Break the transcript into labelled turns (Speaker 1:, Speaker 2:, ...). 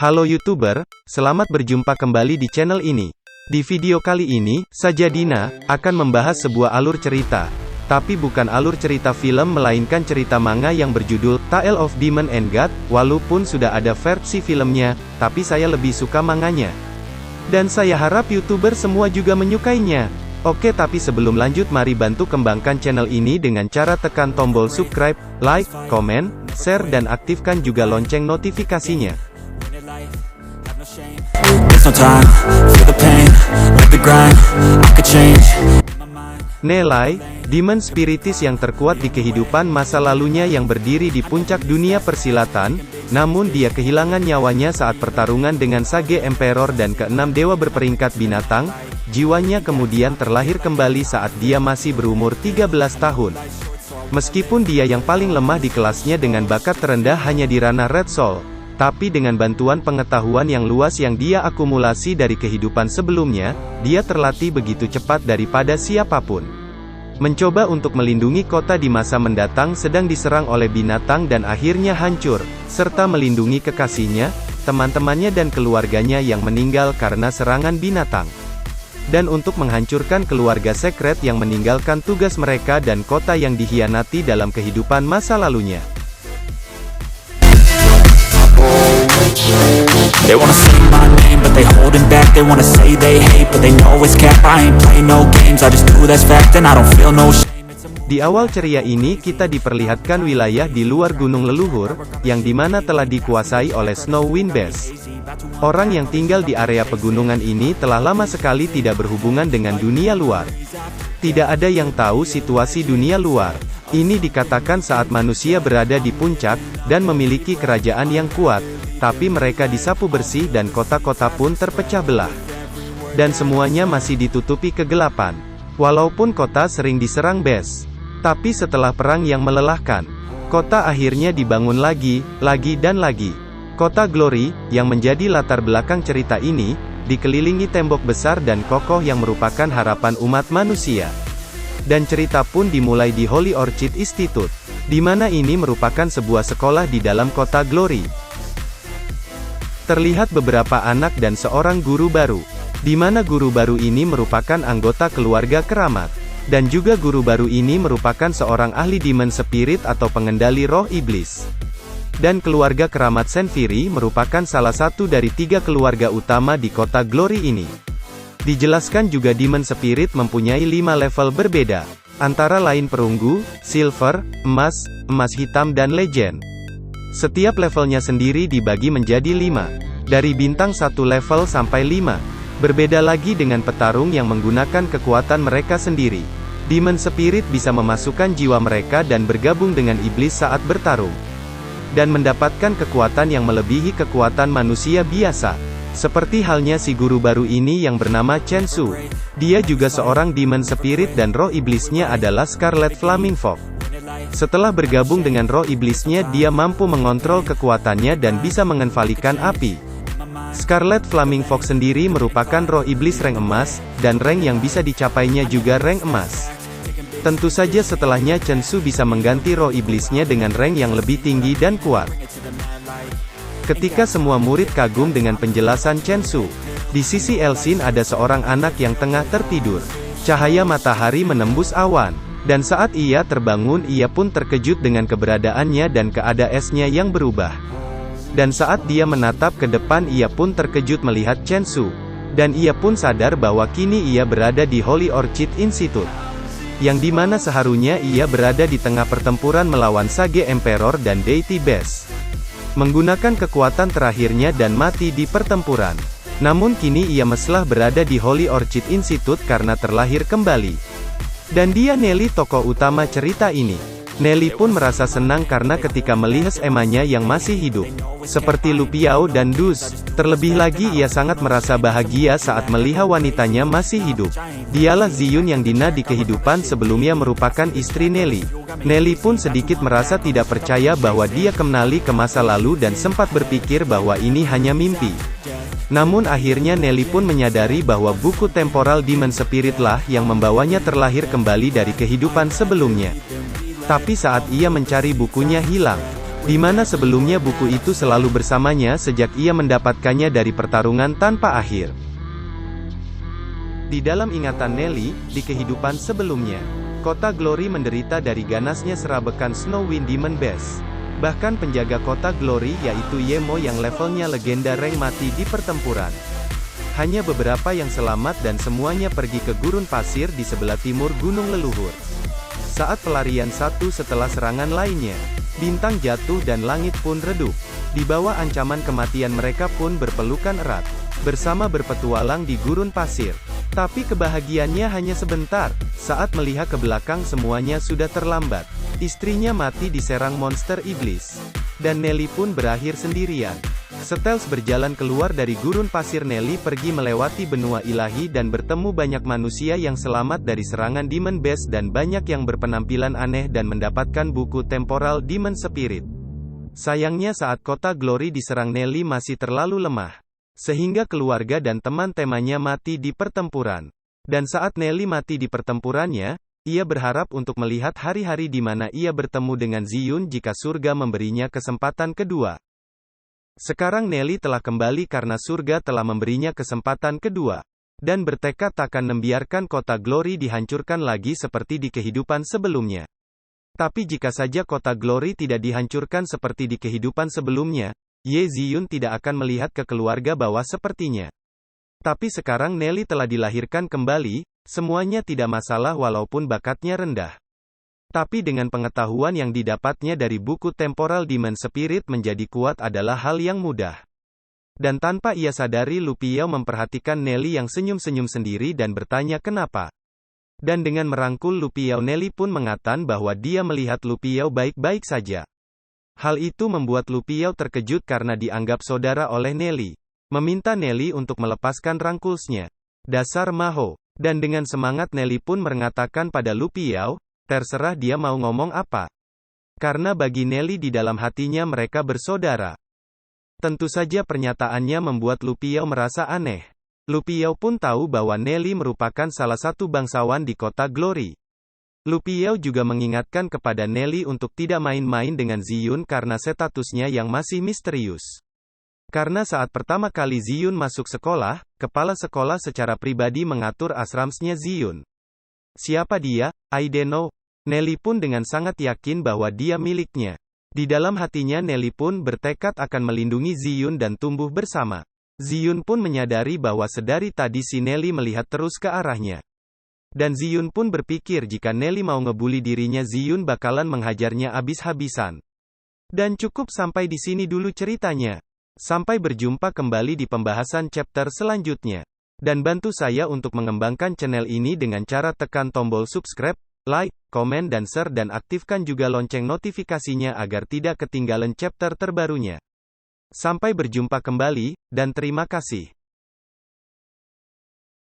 Speaker 1: Halo YouTuber, selamat berjumpa kembali di channel ini. Di video kali ini, Sajadina akan membahas sebuah alur cerita. Tapi bukan alur cerita film melainkan cerita manga yang berjudul Tale of Demon and God. Walaupun sudah ada versi filmnya, tapi saya lebih suka manganya. Dan saya harap YouTuber semua juga menyukainya. Oke, tapi sebelum lanjut mari bantu kembangkan channel ini dengan cara tekan tombol subscribe, like, komen, share dan aktifkan juga lonceng notifikasinya. Nelai, demon spiritis yang terkuat di kehidupan masa lalunya yang berdiri di puncak dunia persilatan, namun dia kehilangan nyawanya saat pertarungan dengan Sage Emperor dan keenam dewa berperingkat binatang. Jiwanya kemudian terlahir kembali saat dia masih berumur 13 tahun. Meskipun dia yang paling lemah di kelasnya dengan bakat terendah hanya di ranah Red Soul, tapi dengan bantuan pengetahuan yang luas yang dia akumulasi dari kehidupan sebelumnya, dia terlatih begitu cepat daripada siapapun. Mencoba untuk melindungi kota di masa mendatang sedang diserang oleh binatang dan akhirnya hancur, serta melindungi kekasihnya, teman-temannya dan keluarganya yang meninggal karena serangan binatang. Dan untuk menghancurkan keluarga sekret yang meninggalkan tugas mereka dan kota yang dikhianati dalam kehidupan masa lalunya.
Speaker 2: They wanna say my name, but they holding back. They wanna say they hate, but they know it's cap. I ain't play no games, I just do that's fact, and I don't feel no shame.
Speaker 1: Di awal ceria ini kita diperlihatkan wilayah di luar gunung leluhur, yang dimana telah dikuasai oleh Snow Wind Base. Orang yang tinggal di area pegunungan ini telah lama sekali tidak berhubungan dengan dunia luar. Tidak ada yang tahu situasi dunia luar. Ini dikatakan saat manusia berada di puncak, dan memiliki kerajaan yang kuat, tapi mereka disapu bersih dan kota-kota pun terpecah belah. Dan semuanya masih ditutupi kegelapan. Walaupun kota sering diserang Bes. Tapi setelah perang yang melelahkan, kota akhirnya dibangun lagi dan lagi. Kota Glory, yang menjadi latar belakang cerita ini, dikelilingi tembok besar dan kokoh yang merupakan harapan umat manusia. Dan cerita pun dimulai di Holy Orchid Institute, di mana ini merupakan sebuah sekolah di dalam kota Glory. Terlihat beberapa anak dan seorang guru baru, di mana guru baru ini merupakan anggota keluarga keramat. Dan juga guru baru ini merupakan seorang ahli demon spirit atau pengendali roh iblis. Dan keluarga keramat Senfiri merupakan salah satu dari 3 keluarga utama di kota Glory ini. Dijelaskan juga demon spirit mempunyai 5 level berbeda, antara lain perunggu, silver, emas, emas hitam dan legend. Setiap levelnya sendiri dibagi menjadi 5, dari bintang 1 level sampai 5. Berbeda lagi dengan petarung yang menggunakan kekuatan mereka sendiri. Demon spirit bisa memasukkan jiwa mereka dan bergabung dengan iblis saat bertarung. Dan mendapatkan kekuatan yang melebihi kekuatan manusia biasa. Seperti halnya si guru baru ini yang bernama Chen Su. Dia juga seorang demon spirit dan roh iblisnya adalah Scarlet Flaming Fox. Setelah bergabung dengan roh iblisnya dia mampu mengontrol kekuatannya dan bisa mengenvalikan api. Scarlet Flaming Fox sendiri merupakan roh iblis rank emas, dan rank yang bisa dicapainya juga rank emas. Tentu saja setelahnya Chen Su bisa mengganti roh iblisnya dengan rank yang lebih tinggi dan kuat. Ketika semua murid kagum dengan penjelasan Chen Su, di sisi Elsin ada seorang anak yang tengah tertidur. Cahaya matahari menembus awan, dan saat ia terbangun ia pun terkejut dengan keberadaannya dan keadaannya yang berubah. Dan saat dia menatap ke depan ia pun terkejut melihat Chen Su. Dan ia pun sadar bahwa kini ia berada di Holy Orchid Institute. Yang dimana seharusnya ia berada di tengah pertempuran melawan Sage Emperor dan Deity Bes. Menggunakan kekuatan terakhirnya dan mati di pertempuran. Namun kini ia meslah berada di Holy Orchid Institute karena terlahir kembali. Dan dia Nelly tokoh utama cerita ini. Nelly pun merasa senang karena ketika melihat emanya yang masih hidup, seperti Lupiao dan Dus, terlebih lagi ia sangat merasa bahagia saat melihat wanitanya masih hidup. Dialah Ziyun yang Dina di kehidupan sebelumnya merupakan istri Nelly. Nelly pun sedikit merasa tidak percaya bahwa dia kembali ke masa lalu dan sempat berpikir bahwa ini hanya mimpi. Namun akhirnya Nelly pun menyadari bahwa buku temporal Demon Spirit lah yang membawanya terlahir kembali dari kehidupan sebelumnya. Tapi saat ia mencari bukunya hilang. di mana sebelumnya buku itu selalu bersamanya sejak ia mendapatkannya dari pertarungan tanpa akhir. Di dalam ingatan Nelly, di kehidupan sebelumnya, kota Glory menderita dari ganasnya serabekan Snowwind Demon Beast. Bahkan penjaga kota Glory yaitu Yemo yang levelnya legenda rank mati di pertempuran. Hanya beberapa yang selamat dan semuanya pergi ke gurun pasir di sebelah timur Gunung Leluhur. Saat pelarian satu setelah serangan lainnya, bintang jatuh dan langit pun redup. Di bawah ancaman kematian mereka pun berpelukan erat, bersama berpetualang di gurun pasir. Tapi kebahagiaannya hanya sebentar, saat melihat ke belakang semuanya sudah terlambat. Istrinya mati diserang monster iblis. Dan Nelly pun berakhir sendirian. Stealth berjalan keluar dari gurun pasir. Nelly pergi melewati benua ilahi dan bertemu banyak manusia yang selamat dari serangan Demon Beast dan banyak yang berpenampilan aneh dan mendapatkan buku Temporal Demon Spirit. Sayangnya saat kota Glory diserang Nelly masih terlalu lemah. Sehingga keluarga dan teman-temannya mati di pertempuran. Dan saat Nelly mati di pertempurannya, ia berharap untuk melihat hari-hari di mana ia bertemu dengan Ziyun jika surga memberinya kesempatan kedua. Sekarang Nelly telah kembali karena surga telah memberinya kesempatan kedua. Dan bertekad takkan membiarkan kota Glory dihancurkan lagi seperti di kehidupan sebelumnya. Tapi jika saja kota Glory tidak dihancurkan seperti di kehidupan sebelumnya, Ye Ziyun tidak akan melihat ke keluarga bawah sepertinya. Tapi sekarang Nelly telah dilahirkan kembali, semuanya tidak masalah walaupun bakatnya rendah. Tapi dengan pengetahuan yang didapatnya dari buku Temporal Demon Spirit menjadi kuat adalah hal yang mudah. Dan tanpa ia sadari Lu Piao memperhatikan Nelly yang senyum-senyum sendiri dan bertanya kenapa. Dan dengan merangkul Lu Piao Nelly pun mengatakan bahwa dia melihat Lu Piao baik-baik saja. Hal itu membuat Lu Piao terkejut karena dianggap saudara oleh Nelly. Meminta Nelly untuk melepaskan rangkulsnya. Dasar maho. Dan dengan semangat Nelly pun mengatakan pada Lu Piao, terserah dia mau ngomong apa. Karena bagi Nelly di dalam hatinya mereka bersaudara. Tentu saja pernyataannya membuat Lu Piao merasa aneh. Lu Piao pun tahu bahwa Nelly merupakan salah satu bangsawan di kota Glory. Lu Piao juga mengingatkan kepada Nelly untuk tidak main-main dengan Ziyun karena statusnya yang masih misterius. Karena saat pertama kali Ziyun masuk sekolah, kepala sekolah secara pribadi mengatur asramsnya Ziyun. Siapa dia? I don't know. Nelly pun dengan sangat yakin bahwa dia miliknya. Di dalam hatinya Nelly pun bertekad akan melindungi Ziyun dan tumbuh bersama. Ziyun pun menyadari bahwa sedari tadi si Nelly melihat terus ke arahnya. Dan Ziyun pun berpikir jika Nelly mau ngebully dirinya Ziyun bakalan menghajarnya abis-habisan. Dan cukup sampai di sini dulu ceritanya. Sampai berjumpa kembali di pembahasan chapter selanjutnya. Dan bantu saya untuk mengembangkan channel ini dengan cara tekan tombol subscribe, like, komen dan share dan aktifkan juga lonceng notifikasinya agar tidak ketinggalan chapter terbarunya. Sampai berjumpa kembali, dan terima kasih.